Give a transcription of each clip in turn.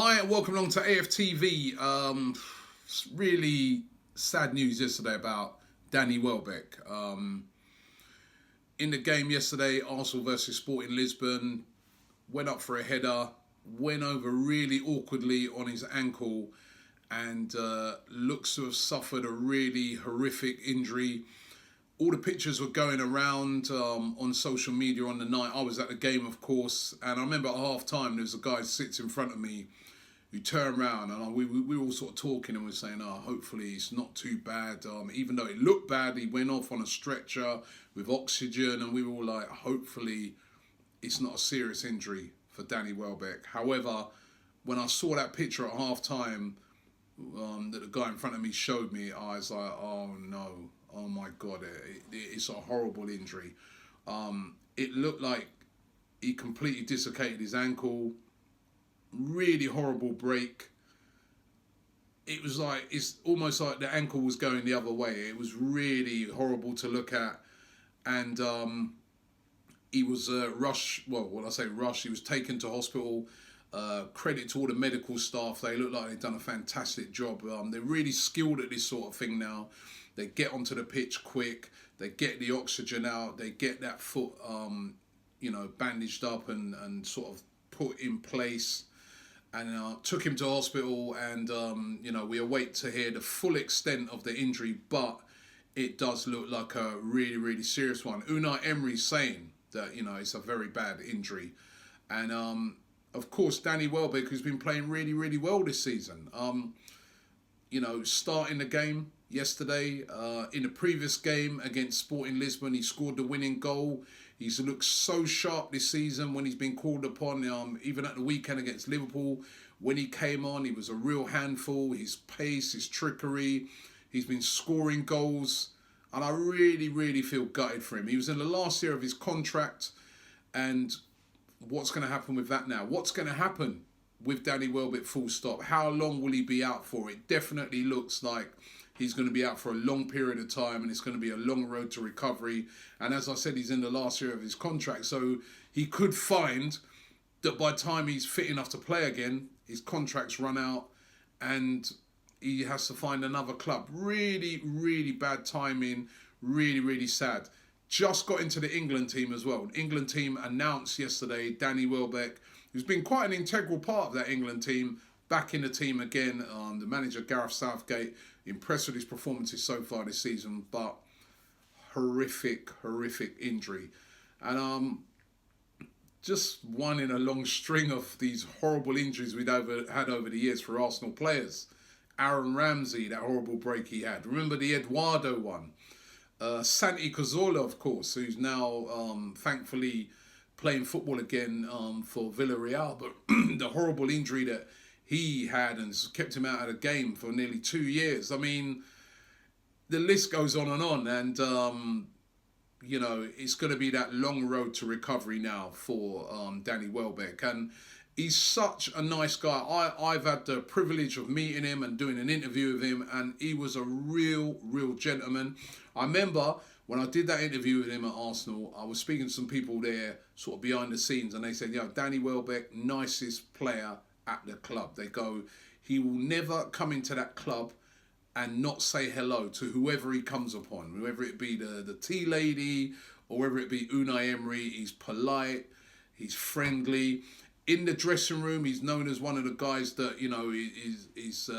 Hi and welcome along to AFTV. Really sad news yesterday about Danny Welbeck. In the game yesterday, Arsenal versus Sporting Lisbon, went up for a header, went over really awkwardly on his ankle, and looks to have suffered a really horrific injury. All the pictures were going around on social media on the night. I was at the game, of course, and I remember at half time there was a guy who sits in front of me who turned around, and we were all sort of talking and we were saying, hopefully it's not too bad. Even though it looked bad, he went off on a stretcher with oxygen, and we were all like, hopefully it's not a serious injury for Danny Welbeck. However, when I saw that picture at half time that the guy in front of me showed me, I was like, oh no. Oh my God, it's a horrible injury. It looked like he completely dislocated his ankle. Really horrible break. It was like, it's almost like the ankle was going the other way. It was really horrible to look at. And he was rushed, well, when I say rushed, he was taken to hospital. Credit to all the medical staff. They look like they've done a fantastic job. They're really skilled at this sort of thing now. They get onto the pitch quick. They get the oxygen out. They get that foot, bandaged up and sort of put in place. And took him to hospital. And we await to hear the full extent of the injury. But it does look like a really, really serious one. Unai Emery's saying that it's a very bad injury, and of course, Danny Welbeck, who's been playing really, really well this season. Starting the game yesterday, in the previous game against Sporting Lisbon, he scored the winning goal. He's looked so sharp this season when he's been called upon, even at the weekend against Liverpool. When he came on, he was a real handful. His pace, his trickery, he's been scoring goals. And I really, really feel gutted for him. He was in the last year of his contract, and what's going to happen with that now? What's going to happen with Danny Welbeck full stop? How long will he be out for? It definitely looks like he's going to be out for a long period of time, and it's going to be a long road to recovery. And as I said, he's in the last year of his contract, so he could find that by the time he's fit enough to play again, his contract's run out and he has to find another club. Really, really bad timing. Really, really sad. Just got into the England team as well. The England team announced yesterday Danny Welbeck, who's been quite an integral part of that England team, back in the team again. The manager, Gareth Southgate, impressed with his performances so far this season, but horrific injury. And just one in a long string of these horrible injuries we'd had over the years for Arsenal players. Aaron Ramsey, that horrible break he had. Remember the Eduardo one. Santi Cazorla, of course, who's now thankfully playing football again for Villarreal. But the horrible injury that he had and kept him out of the game for nearly 2 years. I mean, the list goes on. And, it's going to be that long road to recovery now for Danny Welbeck. And he's such a nice guy. I've had the privilege of meeting him and doing an interview with him, and he was a real gentleman. I remember when I did that interview with him at Arsenal, I was speaking to some people there sort of behind the scenes, and they said, Danny Welbeck, nicest player at the club. They go, he will never come into that club and not say hello to whoever he comes upon, whether it be the tea lady or whether it be Unai Emery. He's polite, he's friendly. In the dressing room, he's known as one of the guys that, is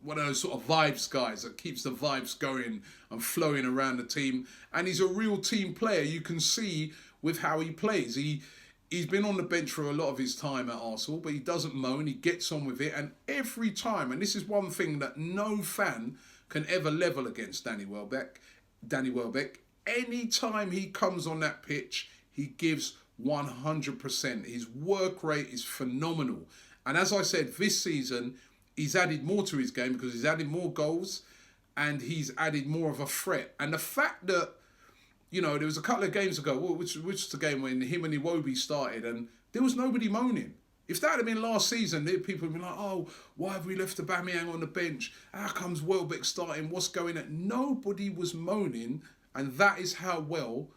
one of those sort of vibes guys that keeps the vibes going and flowing around the team. And he's a real team player. You can see with how he plays. He's been on the bench for a lot of his time at Arsenal, but he doesn't moan. He gets on with it. And every time, and this is one thing that no fan can ever level against Danny Welbeck, any time he comes on that pitch, he gives 100%. His work rate is phenomenal. And as I said, this season, he's added more to his game because he's added more goals and he's added more of a threat. And the fact that, there was a couple of games ago, which was the game when him and Iwobi started, and there was nobody moaning. If that had been last season, people would be like, oh, why have we left Aubameyang on the bench? How comes Welbeck starting? What's going on? Nobody was moaning, and that is how well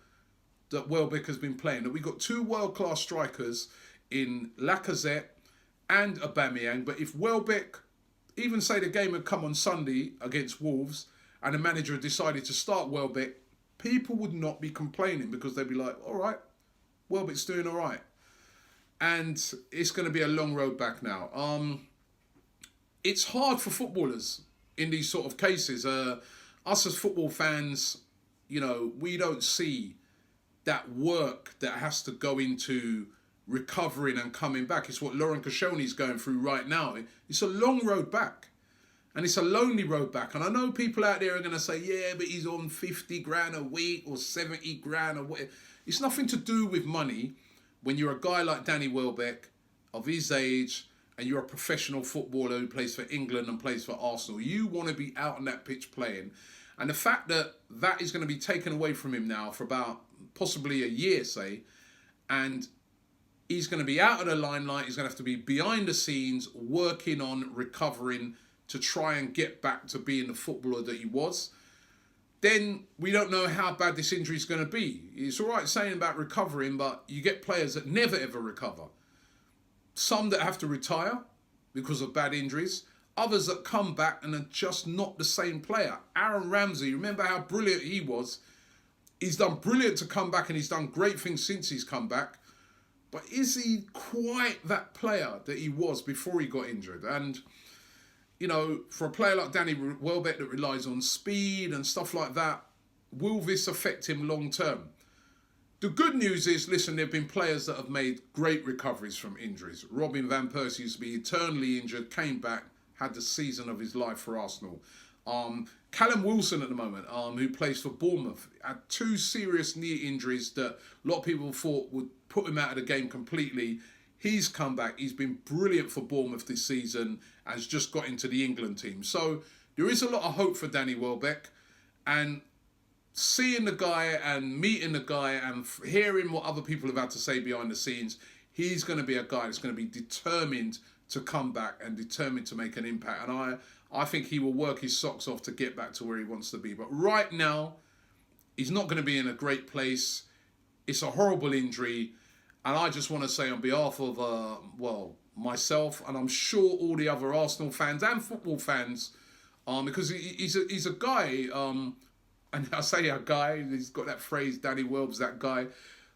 that Welbeck has been playing. That we got two world-class strikers in Lacazette and Aubameyang. But if Welbeck, even say the game had come on Sunday against Wolves and the manager had decided to start Welbeck, people would not be complaining because they'd be like, all right, Welbeck's doing all right. And it's going to be a long road back now. It's hard for footballers in these sort of cases. Us as football fans, you know, we don't see that work that has to go into recovering and coming back. It's what Laurent Koscielny's going through right now. It's a long road back. And it's a lonely road back. And I know people out there are going to say, yeah, but he's on 50 grand a week or 70 grand or whatever. It's nothing to do with money when you're a guy like Danny Welbeck, of his age, and you're a professional footballer who plays for England and plays for Arsenal. You want to be out on that pitch playing. And the fact that that is going to be taken away from him now for about possibly a year, say, and he's going to be out of the limelight, he's going to have to be behind the scenes, working on recovering to try and get back to being the footballer that he was, then we don't know how bad this injury is going to be. It's all right saying about recovering, but you get players that never ever recover. Some that have to retire because of bad injuries. Others that come back and are just not the same player. Aaron Ramsey, remember how brilliant he was? He's done brilliant to come back and he's done great things since he's come back. But is he quite that player that he was before he got injured? And, you know, for a player like Danny Welbeck that relies on speed and stuff like that, will this affect him long term? The good news is, listen, there have been players that have made great recoveries from injuries. Robin van Persie used to be eternally injured, came back, had the season of his life for Arsenal. Callum Wilson at the moment, who plays for Bournemouth, had 2 serious knee injuries that a lot of people thought would put him out of the game completely. He's come back. He's been brilliant for Bournemouth this season, has just got into the England team. So there is a lot of hope for Danny Welbeck. And seeing the guy and meeting the guy and hearing what other people have had to say behind the scenes, he's going to be a guy that's going to be determined to come back and determined to make an impact. And I think he will work his socks off to get back to where he wants to be. But right now, he's not going to be in a great place. It's a horrible injury. And I just want to say on behalf of, myself, and I'm sure all the other Arsenal fans and football fans, because he's a guy, and I say a guy, he's got that phrase, Danny WELBZ, that guy,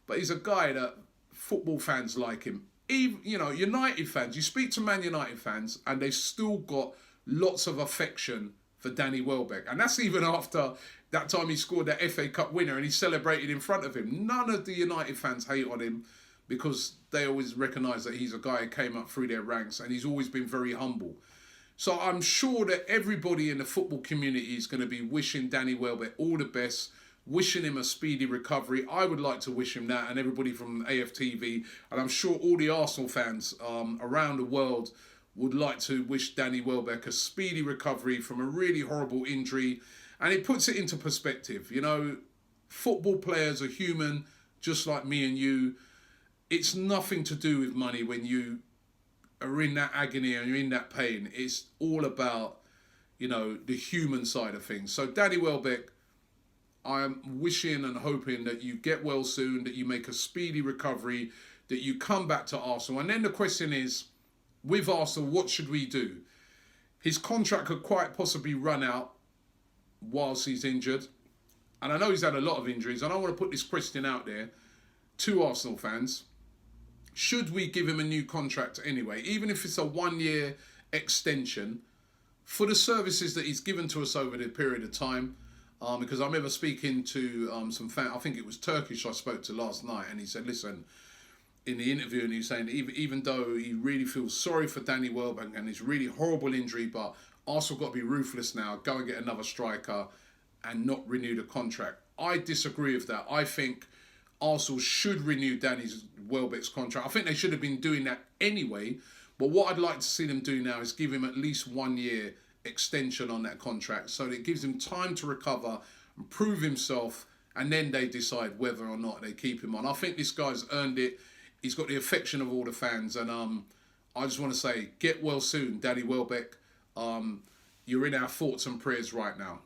but he's a guy that football fans like him. Even, you know, United fans, you speak to Man United fans, and they've still got lots of affection for Danny Welbeck. And that's even after that time he scored that FA Cup winner and he celebrated in front of him. None of the United fans hate on him because they always recognise that he's a guy who came up through their ranks and he's always been very humble. So I'm sure that everybody in the football community is going to be wishing Danny Welbeck all the best, wishing him a speedy recovery. I would like to wish him that, and everybody from AFTV, and I'm sure all the Arsenal fans around the world would like to wish Danny Welbeck a speedy recovery from a really horrible injury. And it puts it into perspective. You know, football players are human, just like me and you. It's nothing to do with money when you are in that agony and you're in that pain. It's all about, you know, the human side of things. So Danny Welbeck, I'm wishing and hoping that you get well soon, that you make a speedy recovery, that you come back to Arsenal. And then the question is, with Arsenal, what should we do? His contract could quite possibly run out whilst he's injured. And I know he's had a lot of injuries. And I want to put this question out there to Arsenal fans. Should we give him a new contract anyway? Even if it's a 1-year extension for the services that he's given to us over the period of time. Because I remember speaking to some fans, I think it was Turkish I spoke to last night, and he said, listen, in the interview, and he was saying even though he really feels sorry for Danny Welbeck and his really horrible injury, but Arsenal got to be ruthless now, go and get another striker and not renew the contract. I disagree with that. I think Arsenal should renew Danny Welbeck's contract. I think they should have been doing that anyway, but what I'd like to see them do now is give him at least 1 year extension on that contract so that it gives him time to recover and prove himself, and then they decide whether or not they keep him on. I think this guy's earned it. He's got the affection of all the fans, and I just want to say, get well soon, Danny Welbeck. You're in our thoughts and prayers right now.